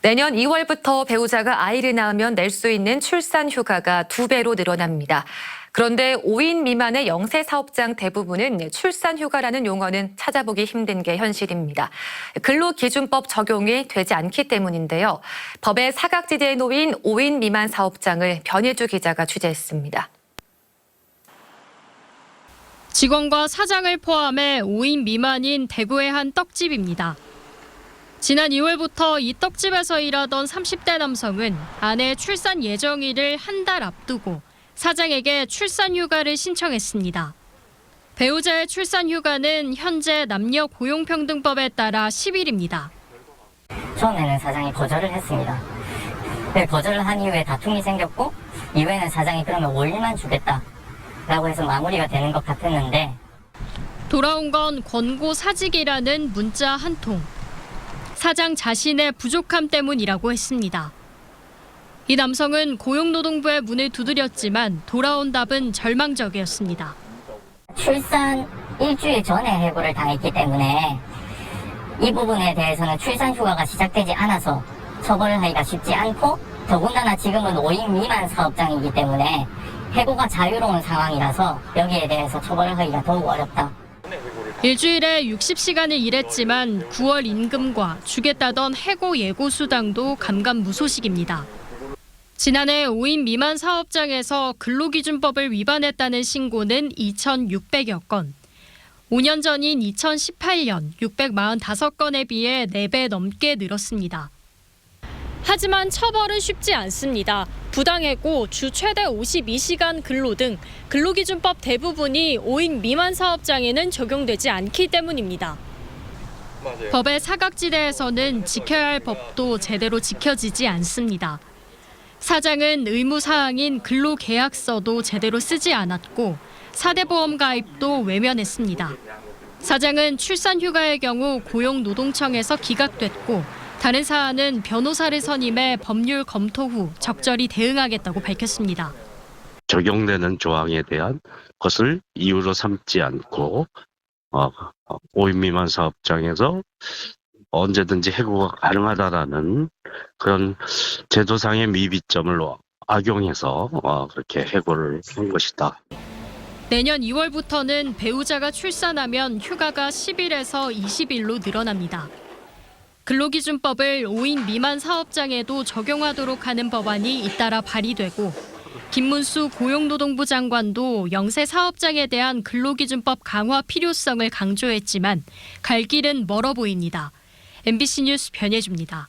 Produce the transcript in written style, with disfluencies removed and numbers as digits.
내년 2월부터 배우자가 아이를 낳으면 낼 수 있는 출산 휴가가 2배로 늘어납니다. 그런데 5인 미만의 영세 사업장 대부분은 출산 휴가라는 용어는 찾아보기 힘든 게 현실입니다. 근로기준법 적용이 되지 않기 때문인데요. 법의 사각지대에 놓인 5인 미만 사업장을 변희주 기자가 취재했습니다. 직원과 사장을 포함해 5인 미만인 대구의 한 떡집입니다. 지난 2월부터 이 떡집에서 일하던 30대 남성은 아내의 출산 예정일을 한 달 앞두고 사장에게 출산 휴가를 신청했습니다. 배우자의 출산 휴가는 현재 남녀 고용평등법에 따라 10일입니다. 처음에는 사장이 거절을 했습니다. 거절을 한 이후에 다툼이 생겼고 이후에는 사장이 그러면 5일만 주겠다라고 해서 마무리가 되는 것 같았는데 돌아온 건 권고 사직이라는 문자 한 통. 사장 자신의 부족함 때문이라고 했습니다. 이 남성은 고용노동부의 문을 두드렸지만 돌아온 답은 절망적이었습니다. 출산 일주일 전에 해고를 당했기 때문에 이 부분에 대해서는 출산 휴가가 시작되지 않아서 처벌을 하기가 쉽지 않고 더군다나 지금은 5인 미만 사업장이기 때문에 해고가 자유로운 상황이라서 여기에 대해서 처벌을 하기가 더욱 어렵다. 일주일에 60시간을 일했지만 9월 임금과 주겠다던 해고 예고 수당도 감감무소식입니다. 지난해 5인 미만 사업장에서 근로기준법을 위반했다는 신고는 2,600여 건. 5년 전인 2018년 645건에 비해 4배 넘게 늘었습니다. 하지만 처벌은 쉽지 않습니다. 부당해고, 주 최대 52시간 근로 등 근로기준법 대부분이 5인 미만 사업장에는 적용되지 않기 때문입니다. 맞아요. 법의 사각지대에서는 지켜야 할 법도 제대로 지켜지지 않습니다. 사장은 의무사항인 근로계약서도 제대로 쓰지 않았고 4대 보험 가입도 외면했습니다. 사장은 출산휴가의 경우 고용노동청에서 기각됐고 다른 사안은 변호사를 선임해 법률 검토 후 적절히 대응하겠다고 밝혔습니다. 적용되는 조항에 대한 것을 이유로 삼지 않고 5인 미만 사업장에서 언제든지 해고가 가능하다라는 그런 제도상의 미비점을 악용해서 그렇게 해고를 한 것이다. 내년 2월부터는 배우자가 출산하면 휴가가 10일에서 20일로 늘어납니다. 근로기준법을 5인 미만 사업장에도 적용하도록 하는 법안이 잇따라 발의되고 김문수 고용노동부 장관도 영세 사업장에 대한 근로기준법 강화 필요성을 강조했지만 갈 길은 멀어 보입니다. MBC 뉴스 변혜주입니다.